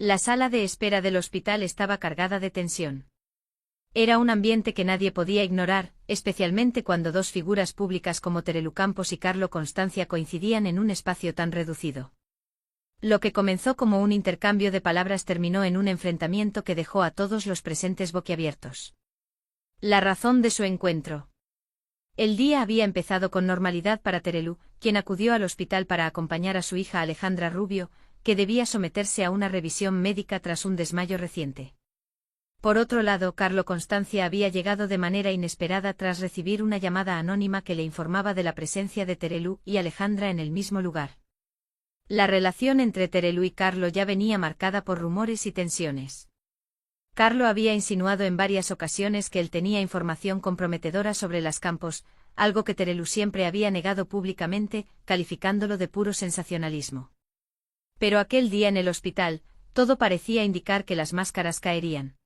La sala de espera del hospital estaba cargada de tensión. Era un ambiente que nadie podía ignorar, especialmente cuando dos figuras públicas como Terelu Campos y Carlo Constancia coincidían en un espacio tan reducido. Lo que comenzó como un intercambio de palabras terminó en un enfrentamiento que dejó a todos los presentes boquiabiertos. La razón de su encuentro. El día había empezado con normalidad para Terelu, quien acudió al hospital para acompañar a su hija Alejandra Rubio, que debía someterse a una revisión médica tras un desmayo reciente. Por otro lado, Carlo Constancia había llegado de manera inesperada tras recibir una llamada anónima que le informaba de la presencia de Terelu y Alejandra en el mismo lugar. La relación entre Terelu y Carlo ya venía marcada por rumores y tensiones. Carlo había insinuado en varias ocasiones que él tenía información comprometedora sobre las Campos, algo que Terelu siempre había negado públicamente, calificándolo de puro sensacionalismo. Pero aquel día en el hospital, todo parecía indicar que las máscaras caerían.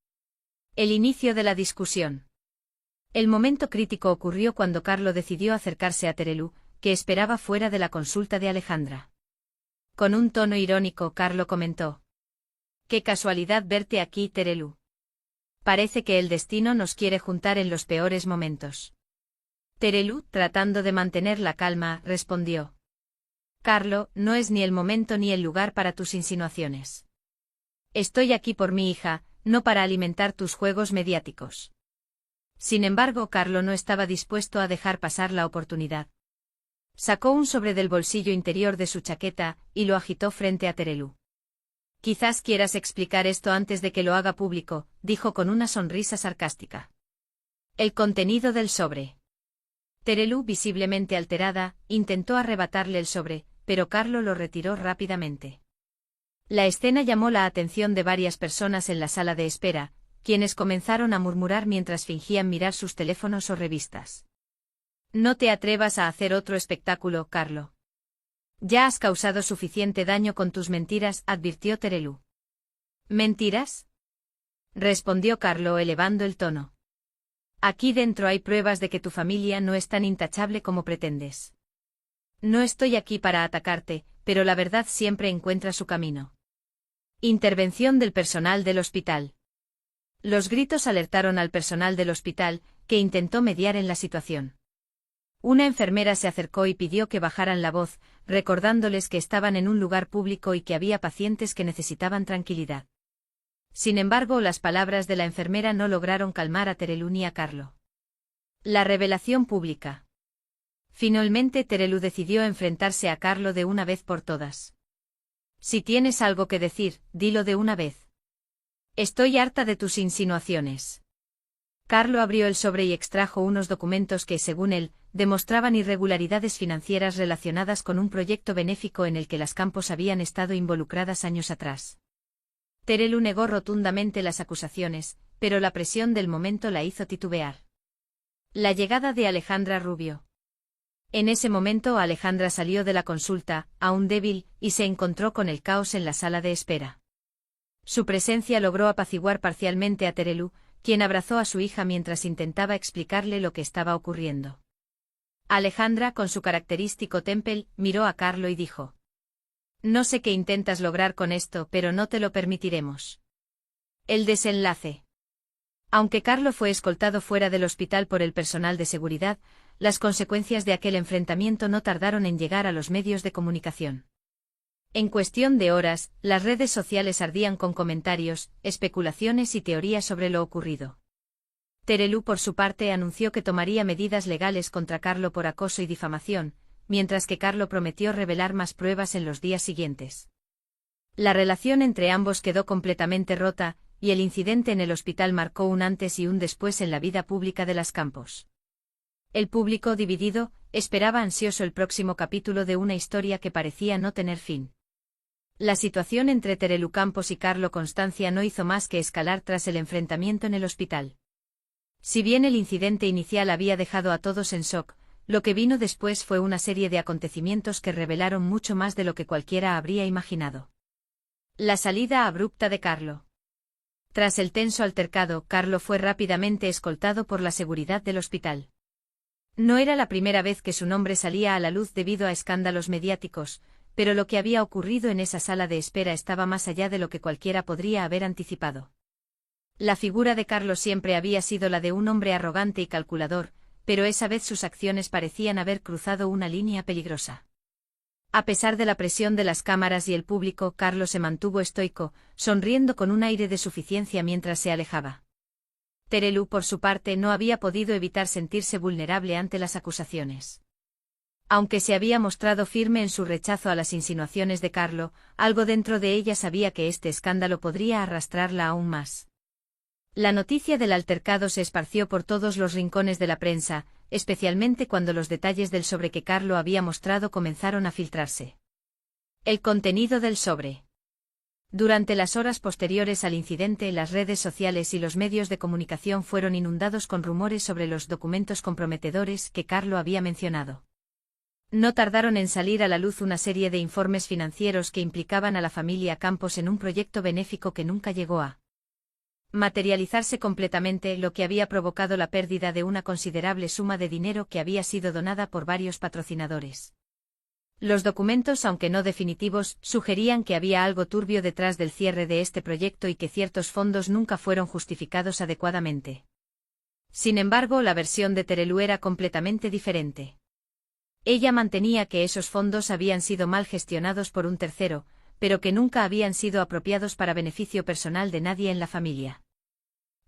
El inicio de la discusión. El momento crítico ocurrió cuando Carlo decidió acercarse a Terelu, que esperaba fuera de la consulta de Alejandra. Con un tono irónico, Carlo comentó: «Qué casualidad verte aquí, Terelu. Parece que el destino nos quiere juntar en los peores momentos». Terelu, tratando de mantener la calma, respondió: «Carlo, no es ni el momento ni el lugar para tus insinuaciones. Estoy aquí por mi hija, no para alimentar tus juegos mediáticos». Sin embargo, Carlo no estaba dispuesto a dejar pasar la oportunidad. Sacó un sobre del bolsillo interior de su chaqueta y lo agitó frente a Terelu. «Quizás quieras explicar esto antes de que lo haga público», dijo con una sonrisa sarcástica. El contenido del sobre. Terelu, visiblemente alterada, intentó arrebatarle el sobre, pero Carlo lo retiró rápidamente. La escena llamó la atención de varias personas en la sala de espera, quienes comenzaron a murmurar mientras fingían mirar sus teléfonos o revistas. «No te atrevas a hacer otro espectáculo, Carlo. Ya has causado suficiente daño con tus mentiras», advirtió Terelu. «¿Mentiras?», respondió Carlo elevando el tono. «Aquí dentro hay pruebas de que tu familia no es tan intachable como pretendes. No estoy aquí para atacarte, pero la verdad siempre encuentra su camino». Intervención del personal del hospital. Los gritos alertaron al personal del hospital, que intentó mediar en la situación. Una enfermera se acercó y pidió que bajaran la voz, recordándoles que estaban en un lugar público y que había pacientes que necesitaban tranquilidad. Sin embargo, las palabras de la enfermera no lograron calmar a Terelu ni a Carlo. La revelación pública. Finalmente Terelu decidió enfrentarse a Carlo de una vez por todas. «Si tienes algo que decir, dilo de una vez. Estoy harta de tus insinuaciones». Carlo abrió el sobre y extrajo unos documentos que, según él, demostraban irregularidades financieras relacionadas con un proyecto benéfico en el que las Campos habían estado involucradas años atrás. Terelu negó rotundamente las acusaciones, pero la presión del momento la hizo titubear. La llegada de Alejandra Rubio. En ese momento Alejandra salió de la consulta, aún débil, y se encontró con el caos en la sala de espera. Su presencia logró apaciguar parcialmente a Terelu, quien abrazó a su hija mientras intentaba explicarle lo que estaba ocurriendo. Alejandra, con su característico temple, miró a Carlo y dijo: «No sé qué intentas lograr con esto, pero no te lo permitiremos». El desenlace. Aunque Carlo fue escoltado fuera del hospital por el personal de seguridad, las consecuencias de aquel enfrentamiento no tardaron en llegar a los medios de comunicación. En cuestión de horas, las redes sociales ardían con comentarios, especulaciones y teorías sobre lo ocurrido. Terelu, por su parte, anunció que tomaría medidas legales contra Carlo por acoso y difamación, mientras que Carlo prometió revelar más pruebas en los días siguientes. La relación entre ambos quedó completamente rota, y el incidente en el hospital marcó un antes y un después en la vida pública de las Campos. El público, dividido, esperaba ansioso el próximo capítulo de una historia que parecía no tener fin. La situación entre Terelu Campos y Carlo Constancia no hizo más que escalar tras el enfrentamiento en el hospital. Si bien el incidente inicial había dejado a todos en shock, lo que vino después fue una serie de acontecimientos que revelaron mucho más de lo que cualquiera habría imaginado. La salida abrupta de Carlo. Tras el tenso altercado, Carlo fue rápidamente escoltado por la seguridad del hospital. No era la primera vez que su nombre salía a la luz debido a escándalos mediáticos, pero lo que había ocurrido en esa sala de espera estaba más allá de lo que cualquiera podría haber anticipado. La figura de Carlo siempre había sido la de un hombre arrogante y calculador, pero esa vez sus acciones parecían haber cruzado una línea peligrosa. A pesar de la presión de las cámaras y el público, Carlo se mantuvo estoico, sonriendo con un aire de suficiencia mientras se alejaba. Terelu, por su parte, no había podido evitar sentirse vulnerable ante las acusaciones. Aunque se había mostrado firme en su rechazo a las insinuaciones de Carlo, algo dentro de ella sabía que este escándalo podría arrastrarla aún más. La noticia del altercado se esparció por todos los rincones de la prensa, especialmente cuando los detalles del sobre que Carlo había mostrado comenzaron a filtrarse. El contenido del sobre. Durante las horas posteriores al incidente, las redes sociales y los medios de comunicación fueron inundados con rumores sobre los documentos comprometedores que Carlo había mencionado. No tardaron en salir a la luz una serie de informes financieros que implicaban a la familia Campos en un proyecto benéfico que nunca llegó a materializarse completamente, lo que había provocado la pérdida de una considerable suma de dinero que había sido donada por varios patrocinadores. Los documentos, aunque no definitivos, sugerían que había algo turbio detrás del cierre de este proyecto y que ciertos fondos nunca fueron justificados adecuadamente. Sin embargo, la versión de Terelu era completamente diferente. Ella mantenía que esos fondos habían sido mal gestionados por un tercero, pero que nunca habían sido apropiados para beneficio personal de nadie en la familia.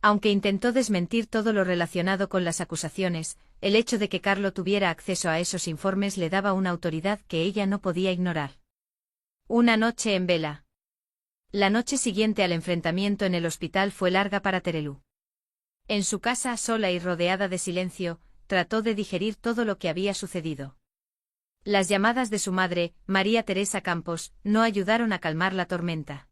Aunque intentó desmentir todo lo relacionado con las acusaciones, el hecho de que Carlo tuviera acceso a esos informes le daba una autoridad que ella no podía ignorar. Una noche en vela. La noche siguiente al enfrentamiento en el hospital fue larga para Terelu. En su casa, sola y rodeada de silencio, trató de digerir todo lo que había sucedido. Las llamadas de su madre, María Teresa Campos, no ayudaron a calmar la tormenta.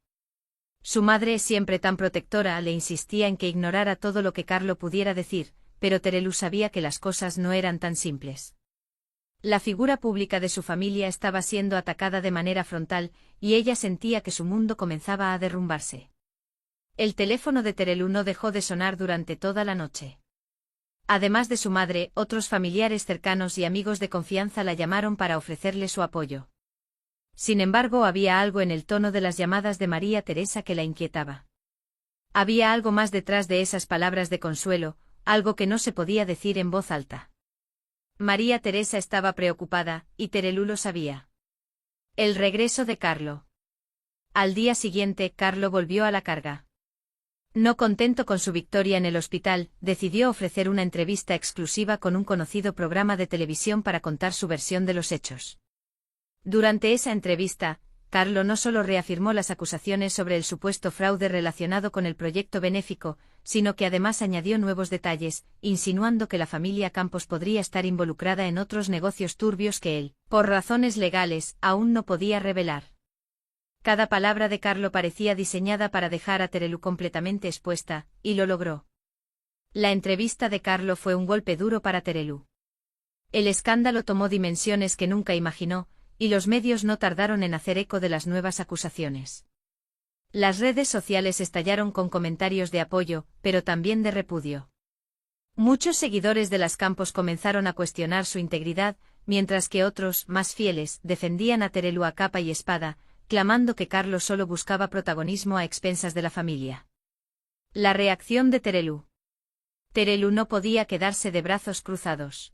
Su madre, siempre tan protectora, le insistía en que ignorara todo lo que Carlo pudiera decir, pero Terelu sabía que las cosas no eran tan simples. La figura pública de su familia estaba siendo atacada de manera frontal, y ella sentía que su mundo comenzaba a derrumbarse. El teléfono de Terelu no dejó de sonar durante toda la noche. Además de su madre, otros familiares cercanos y amigos de confianza la llamaron para ofrecerle su apoyo. Sin embargo, había algo en el tono de las llamadas de María Teresa que la inquietaba. Había algo más detrás de esas palabras de consuelo, algo que no se podía decir en voz alta. María Teresa estaba preocupada, y Terelu lo sabía. El regreso de Carlo. Al día siguiente, Carlo volvió a la carga. No contento con su victoria en el hospital, decidió ofrecer una entrevista exclusiva con un conocido programa de televisión para contar su versión de los hechos. Durante esa entrevista, Carlo no solo reafirmó las acusaciones sobre el supuesto fraude relacionado con el proyecto benéfico, sino que además añadió nuevos detalles, insinuando que la familia Campos podría estar involucrada en otros negocios turbios que él, por razones legales, aún no podía revelar. Cada palabra de Carlo parecía diseñada para dejar a Terelu completamente expuesta, y lo logró. La entrevista de Carlo fue un golpe duro para Terelu. El escándalo tomó dimensiones que nunca imaginó, y los medios no tardaron en hacer eco de las nuevas acusaciones. Las redes sociales estallaron con comentarios de apoyo, pero también de repudio. Muchos seguidores de las Campos comenzaron a cuestionar su integridad, mientras que otros, más fieles, defendían a Terelu a capa y espada, clamando que Carlo solo buscaba protagonismo a expensas de la familia. La reacción de Terelu. Terelu no podía quedarse de brazos cruzados.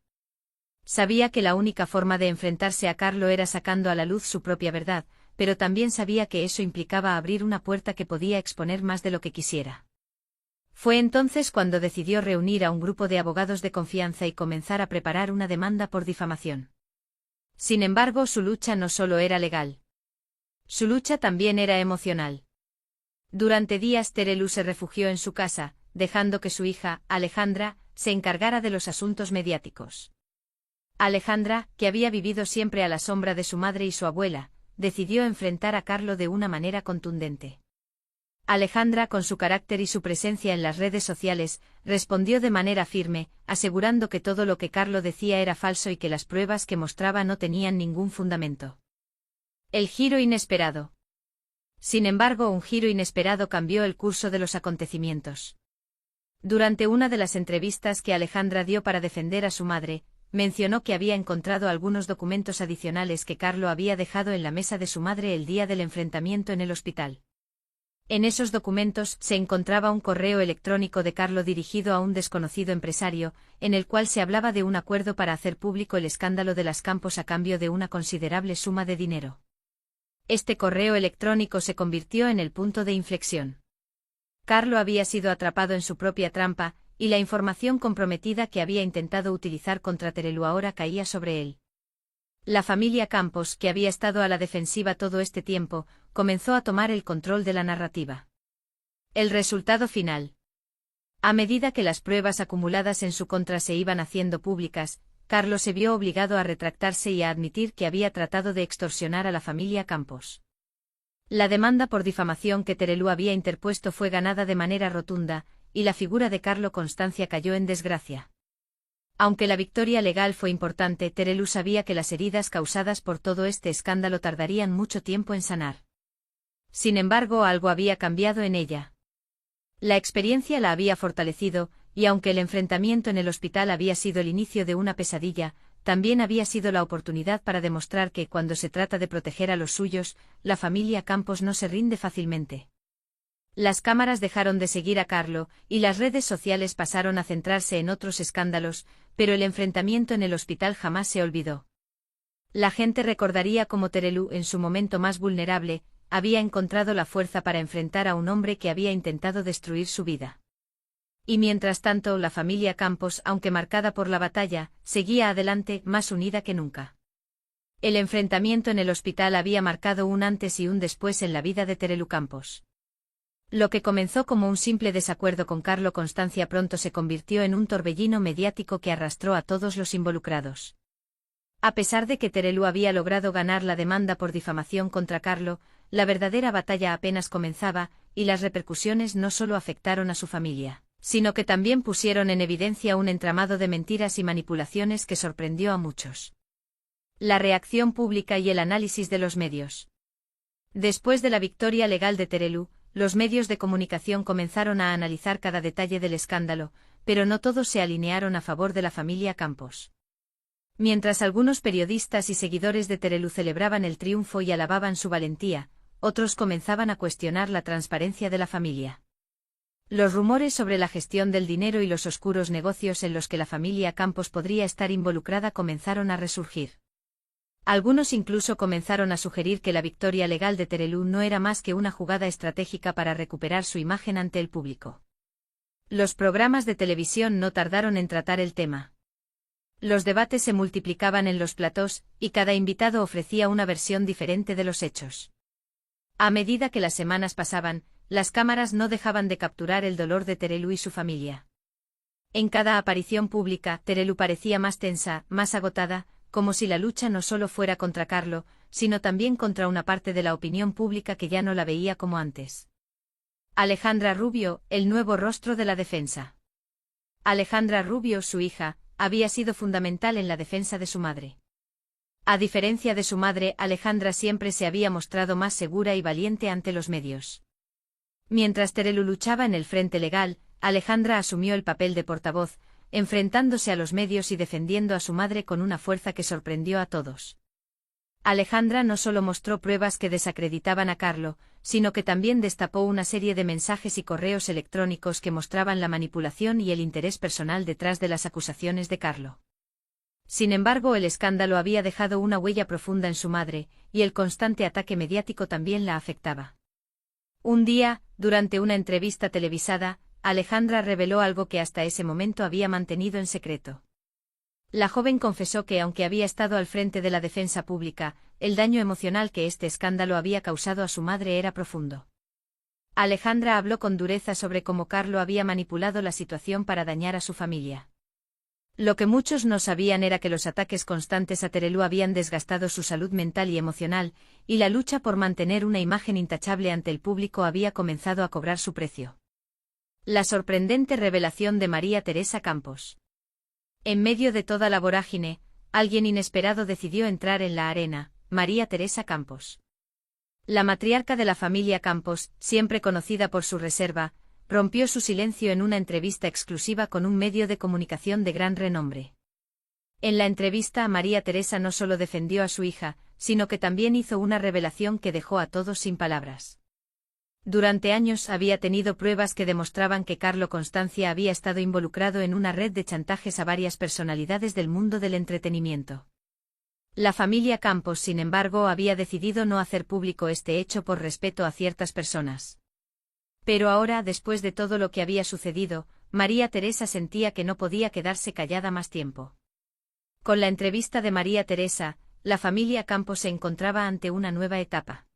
Sabía que la única forma de enfrentarse a Carlo era sacando a la luz su propia verdad, pero también sabía que eso implicaba abrir una puerta que podía exponer más de lo que quisiera. Fue entonces cuando decidió reunir a un grupo de abogados de confianza y comenzar a preparar una demanda por difamación. Sin embargo, su lucha no solo era legal. Su lucha también era emocional. Durante días Terelu se refugió en su casa, dejando que su hija, Alejandra, se encargara de los asuntos mediáticos. Alejandra, que había vivido siempre a la sombra de su madre y su abuela, decidió enfrentar a Carlo de una manera contundente. Alejandra, con su carácter y su presencia en las redes sociales, respondió de manera firme, asegurando que todo lo que Carlo decía era falso y que las pruebas que mostraba no tenían ningún fundamento. El giro inesperado. Sin embargo, un giro inesperado cambió el curso de los acontecimientos. Durante una de las entrevistas que Alejandra dio para defender a su madre, mencionó que había encontrado algunos documentos adicionales que Carlo había dejado en la mesa de su madre el día del enfrentamiento en el hospital. En esos documentos se encontraba un correo electrónico de Carlo dirigido a un desconocido empresario, en el cual se hablaba de un acuerdo para hacer público el escándalo de las Campos a cambio de una considerable suma de dinero. Este correo electrónico se convirtió en el punto de inflexión. Carlo había sido atrapado en su propia trampa, y la información comprometida que había intentado utilizar contra Terelu ahora caía sobre él. La familia Campos, que había estado a la defensiva todo este tiempo, comenzó a tomar el control de la narrativa. El resultado final. A medida que las pruebas acumuladas en su contra se iban haciendo públicas, Carlo se vio obligado a retractarse y a admitir que había tratado de extorsionar a la familia Campos. La demanda por difamación que Terelu había interpuesto fue ganada de manera rotunda, y la figura de Carlo Constancia cayó en desgracia. Aunque la victoria legal fue importante, Terelu sabía que las heridas causadas por todo este escándalo tardarían mucho tiempo en sanar. Sin embargo, algo había cambiado en ella. La experiencia la había fortalecido, y aunque el enfrentamiento en el hospital había sido el inicio de una pesadilla, también había sido la oportunidad para demostrar que, cuando se trata de proteger a los suyos, la familia Campos no se rinde fácilmente. Las cámaras dejaron de seguir a Carlo, y las redes sociales pasaron a centrarse en otros escándalos, pero el enfrentamiento en el hospital jamás se olvidó. La gente recordaría cómo Terelu, en su momento más vulnerable, había encontrado la fuerza para enfrentar a un hombre que había intentado destruir su vida. Y mientras tanto, la familia Campos, aunque marcada por la batalla, seguía adelante, más unida que nunca. El enfrentamiento en el hospital había marcado un antes y un después en la vida de Terelu Campos. Lo que comenzó como un simple desacuerdo con Carlo Constancia pronto se convirtió en un torbellino mediático que arrastró a todos los involucrados. A pesar de que Terelu había logrado ganar la demanda por difamación contra Carlo, la verdadera batalla apenas comenzaba, y las repercusiones no solo afectaron a su familia, sino que también pusieron en evidencia un entramado de mentiras y manipulaciones que sorprendió a muchos. La reacción pública y el análisis de los medios. Después de la victoria legal de Terelu, los medios de comunicación comenzaron a analizar cada detalle del escándalo, pero no todos se alinearon a favor de la familia Campos. Mientras algunos periodistas y seguidores de Terelu celebraban el triunfo y alababan su valentía, otros comenzaban a cuestionar la transparencia de la familia. Los rumores sobre la gestión del dinero y los oscuros negocios en los que la familia Campos podría estar involucrada comenzaron a resurgir. Algunos incluso comenzaron a sugerir que la victoria legal de Terelu no era más que una jugada estratégica para recuperar su imagen ante el público. Los programas de televisión no tardaron en tratar el tema. Los debates se multiplicaban en los platós, y cada invitado ofrecía una versión diferente de los hechos. A medida que las semanas pasaban, las cámaras no dejaban de capturar el dolor de Terelu y su familia. En cada aparición pública, Terelu parecía más tensa, más agotada, como si la lucha no solo fuera contra Carlo, sino también contra una parte de la opinión pública que ya no la veía como antes. Alejandra Rubio, el nuevo rostro de la defensa. Alejandra Rubio, su hija, había sido fundamental en la defensa de su madre. A diferencia de su madre, Alejandra siempre se había mostrado más segura y valiente ante los medios. Mientras Terelu luchaba en el frente legal, Alejandra asumió el papel de portavoz, enfrentándose a los medios y defendiendo a su madre con una fuerza que sorprendió a todos. Alejandra no solo mostró pruebas que desacreditaban a Carlo, sino que también destapó una serie de mensajes y correos electrónicos que mostraban la manipulación y el interés personal detrás de las acusaciones de Carlo. Sin embargo, el escándalo había dejado una huella profunda en su madre, y el constante ataque mediático también la afectaba. Un día, durante una entrevista televisada, Alejandra reveló algo que hasta ese momento había mantenido en secreto. La joven confesó que, aunque había estado al frente de la defensa pública, el daño emocional que este escándalo había causado a su madre era profundo. Alejandra habló con dureza sobre cómo Carlo había manipulado la situación para dañar a su familia. Lo que muchos no sabían era que los ataques constantes a Terelu habían desgastado su salud mental y emocional, y la lucha por mantener una imagen intachable ante el público había comenzado a cobrar su precio. La sorprendente revelación de María Teresa Campos. En medio de toda la vorágine, alguien inesperado decidió entrar en la arena: María Teresa Campos. La matriarca de la familia Campos, siempre conocida por su reserva, rompió su silencio en una entrevista exclusiva con un medio de comunicación de gran renombre. En la entrevista, María Teresa no solo defendió a su hija, sino que también hizo una revelación que dejó a todos sin palabras. Durante años había tenido pruebas que demostraban que Carlo Constancia había estado involucrado en una red de chantajes a varias personalidades del mundo del entretenimiento. La familia Campos, sin embargo, había decidido no hacer público este hecho por respeto a ciertas personas. Pero ahora, después de todo lo que había sucedido, María Teresa sentía que no podía quedarse callada más tiempo. Con la entrevista de María Teresa, la familia Campos se encontraba ante una nueva etapa.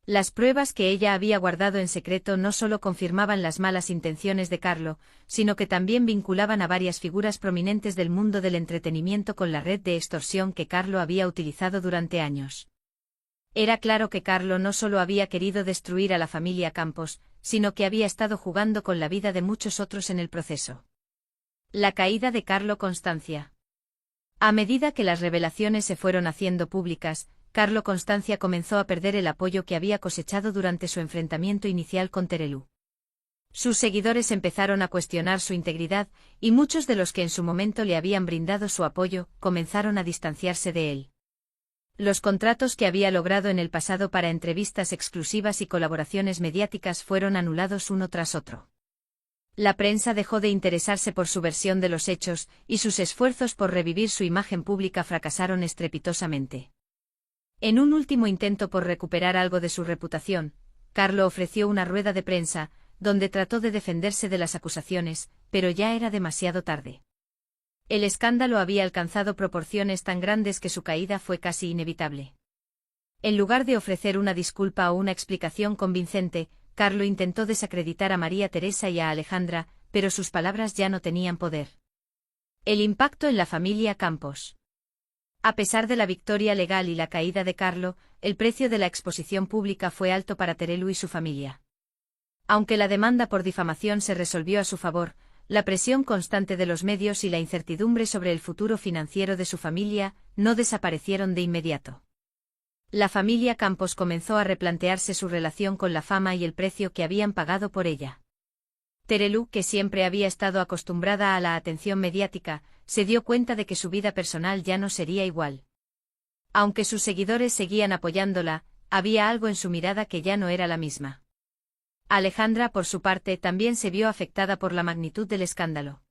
Las pruebas que ella había guardado en secreto no solo confirmaban las malas intenciones de Carlo, sino que también vinculaban a varias figuras prominentes del mundo del entretenimiento con la red de extorsión que Carlo había utilizado durante años. Era claro que Carlo no solo había querido destruir a la familia Campos, sino que había estado jugando con la vida de muchos otros en el proceso. La caída de Carlo Constancia. A medida que las revelaciones se fueron haciendo públicas, Carlo Constancia comenzó a perder el apoyo que había cosechado durante su enfrentamiento inicial con Terelu. Sus seguidores empezaron a cuestionar su integridad, y muchos de los que en su momento le habían brindado su apoyo, comenzaron a distanciarse de él. Los contratos que había logrado en el pasado para entrevistas exclusivas y colaboraciones mediáticas fueron anulados uno tras otro. La prensa dejó de interesarse por su versión de los hechos, y sus esfuerzos por revivir su imagen pública fracasaron estrepitosamente. En un último intento por recuperar algo de su reputación, Carlo ofreció una rueda de prensa, donde trató de defenderse de las acusaciones, pero ya era demasiado tarde. El escándalo había alcanzado proporciones tan grandes que su caída fue casi inevitable. En lugar de ofrecer una disculpa o una explicación convincente, Carlo intentó desacreditar a María Teresa y a Alejandra, pero sus palabras ya no tenían poder. El impacto en la familia Campos. A pesar de la victoria legal y la caída de Carlo, el precio de la exposición pública fue alto para Terelu y su familia. Aunque la demanda por difamación se resolvió a su favor, la presión constante de los medios y la incertidumbre sobre el futuro financiero de su familia no desaparecieron de inmediato. La familia Campos comenzó a replantearse su relación con la fama y el precio que habían pagado por ella. Terelu, que siempre había estado acostumbrada a la atención mediática, se dio cuenta de que su vida personal ya no sería igual. Aunque sus seguidores seguían apoyándola, había algo en su mirada que ya no era la misma. Alejandra, por su parte, también se vio afectada por la magnitud del escándalo.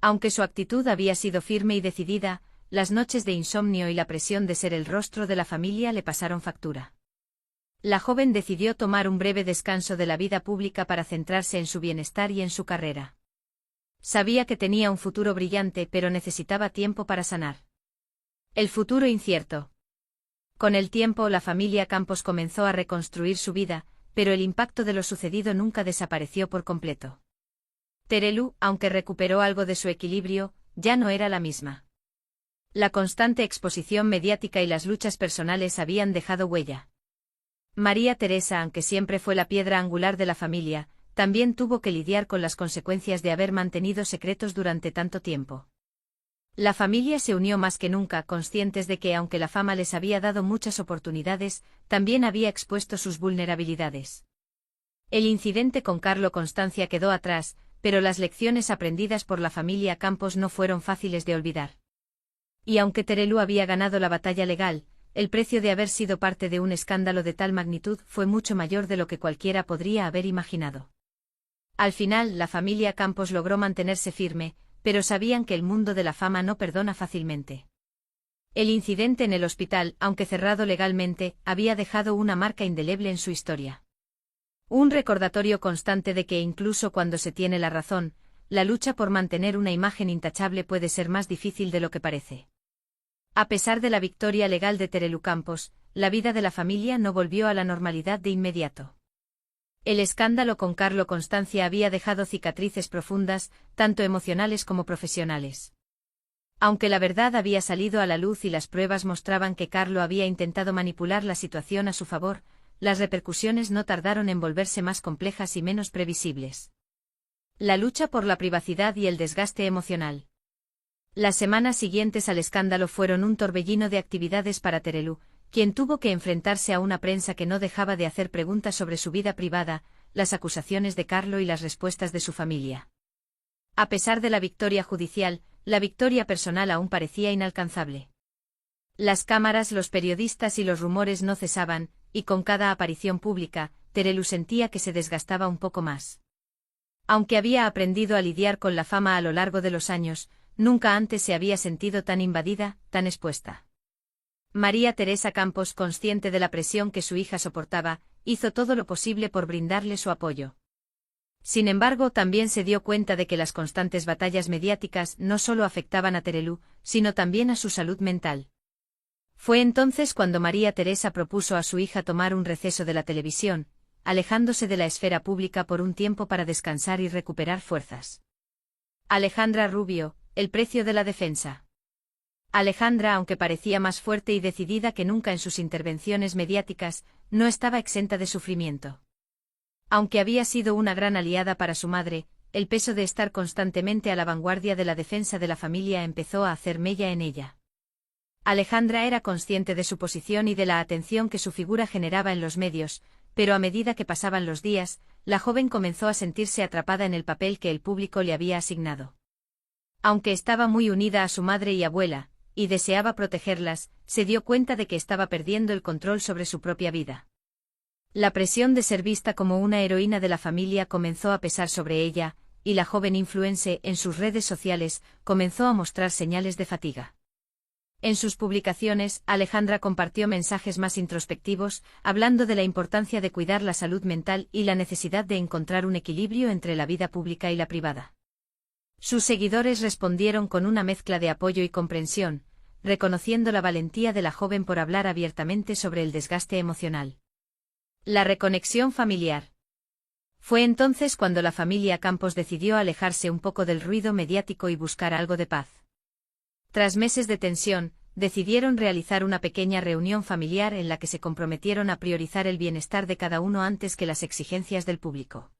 Aunque su actitud había sido firme y decidida, las noches de insomnio y la presión de ser el rostro de la familia le pasaron factura. La joven decidió tomar un breve descanso de la vida pública para centrarse en su bienestar y en su carrera. Sabía que tenía un futuro brillante, pero necesitaba tiempo para sanar. El futuro incierto. Con el tiempo, la familia Campos comenzó a reconstruir su vida, pero el impacto de lo sucedido nunca desapareció por completo. Terelu, aunque recuperó algo de su equilibrio, ya no era la misma. La constante exposición mediática y las luchas personales habían dejado huella. María Teresa, aunque siempre fue la piedra angular de la familia, también tuvo que lidiar con las consecuencias de haber mantenido secretos durante tanto tiempo. La familia se unió más que nunca, conscientes de que aunque la fama les había dado muchas oportunidades, también había expuesto sus vulnerabilidades. El incidente con Carlo Constancia quedó atrás, pero las lecciones aprendidas por la familia Campos no fueron fáciles de olvidar. Y aunque Terelu había ganado la batalla legal, el precio de haber sido parte de un escándalo de tal magnitud fue mucho mayor de lo que cualquiera podría haber imaginado. Al final, la familia Campos logró mantenerse firme, pero sabían que el mundo de la fama no perdona fácilmente. El incidente en el hospital, aunque cerrado legalmente, había dejado una marca indeleble en su historia. Un recordatorio constante de que incluso cuando se tiene la razón, la lucha por mantener una imagen intachable puede ser más difícil de lo que parece. A pesar de la victoria legal de Terelu Campos, la vida de la familia no volvió a la normalidad de inmediato. El escándalo con Carlo Constancia había dejado cicatrices profundas, tanto emocionales como profesionales. Aunque la verdad había salido a la luz y las pruebas mostraban que Carlo había intentado manipular la situación a su favor, las repercusiones no tardaron en volverse más complejas y menos previsibles. La lucha por la privacidad y el desgaste emocional. Las semanas siguientes al escándalo fueron un torbellino de actividades para Terelu, quien tuvo que enfrentarse a una prensa que no dejaba de hacer preguntas sobre su vida privada, las acusaciones de Carlo y las respuestas de su familia. A pesar de la victoria judicial, la victoria personal aún parecía inalcanzable. Las cámaras, los periodistas y los rumores no cesaban, y con cada aparición pública, Terelu sentía que se desgastaba un poco más. Aunque había aprendido a lidiar con la fama a lo largo de los años, nunca antes se había sentido tan invadida, tan expuesta. María Teresa Campos, consciente de la presión que su hija soportaba, hizo todo lo posible por brindarle su apoyo. Sin embargo, también se dio cuenta de que las constantes batallas mediáticas no solo afectaban a Terelu, sino también a su salud mental. Fue entonces cuando María Teresa propuso a su hija tomar un receso de la televisión, alejándose de la esfera pública por un tiempo para descansar y recuperar fuerzas. Alejandra Rubio, el precio de la defensa. Alejandra, aunque parecía más fuerte y decidida que nunca en sus intervenciones mediáticas, no estaba exenta de sufrimiento. Aunque había sido una gran aliada para su madre, el peso de estar constantemente a la vanguardia de la defensa de la familia empezó a hacer mella en ella. Alejandra era consciente de su posición y de la atención que su figura generaba en los medios, pero a medida que pasaban los días, la joven comenzó a sentirse atrapada en el papel que el público le había asignado. Aunque estaba muy unida a su madre y abuela, y deseaba protegerlas, se dio cuenta de que estaba perdiendo el control sobre su propia vida. La presión de ser vista como una heroína de la familia comenzó a pesar sobre ella, y la joven influencer en sus redes sociales comenzó a mostrar señales de fatiga. En sus publicaciones, Alejandra compartió mensajes más introspectivos, hablando de la importancia de cuidar la salud mental y la necesidad de encontrar un equilibrio entre la vida pública y la privada. Sus seguidores respondieron con una mezcla de apoyo y comprensión, reconociendo la valentía de la joven por hablar abiertamente sobre el desgaste emocional. La reconexión familiar. Fue entonces cuando la familia Campos decidió alejarse un poco del ruido mediático y buscar algo de paz. Tras meses de tensión, decidieron realizar una pequeña reunión familiar en la que se comprometieron a priorizar el bienestar de cada uno antes que las exigencias del público.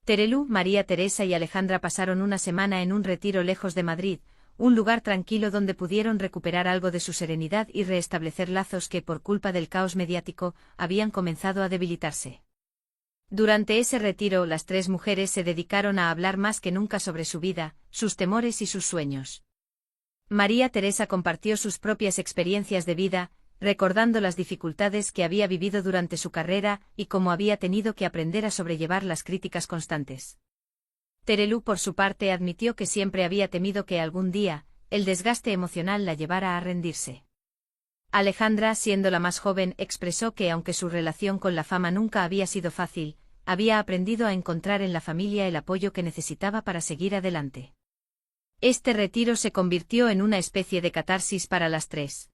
Terelu, María Teresa y Alejandra pasaron una semana en un retiro lejos de Madrid, un lugar tranquilo donde pudieron recuperar algo de su serenidad y restablecer lazos que, por culpa del caos mediático, habían comenzado a debilitarse. Durante ese retiro, las tres mujeres se dedicaron a hablar más que nunca sobre su vida, sus temores y sus sueños. María Teresa compartió sus propias experiencias de vida, recordando las dificultades que había vivido durante su carrera y cómo había tenido que aprender a sobrellevar las críticas constantes. Terelu, por su parte, admitió que siempre había temido que algún día, el desgaste emocional la llevara a rendirse. Alejandra, siendo la más joven, expresó que aunque su relación con la fama nunca había sido fácil, había aprendido a encontrar en la familia el apoyo que necesitaba para seguir adelante. Este retiro se convirtió en una especie de catarsis para las tres.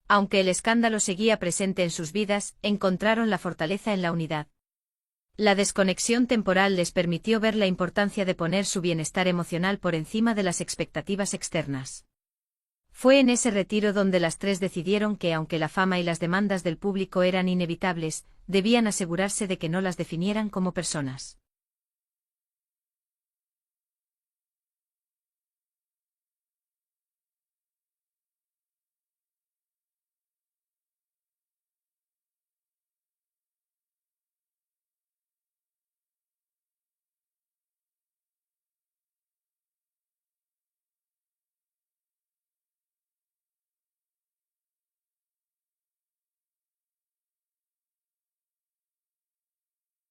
Aunque el escándalo seguía presente en sus vidas, encontraron la fortaleza en la unidad. La desconexión temporal les permitió ver la importancia de poner su bienestar emocional por encima de las expectativas externas. Fue en ese retiro donde las tres decidieron que aunque la fama y las demandas del público eran inevitables, debían asegurarse de que no las definieran como personas.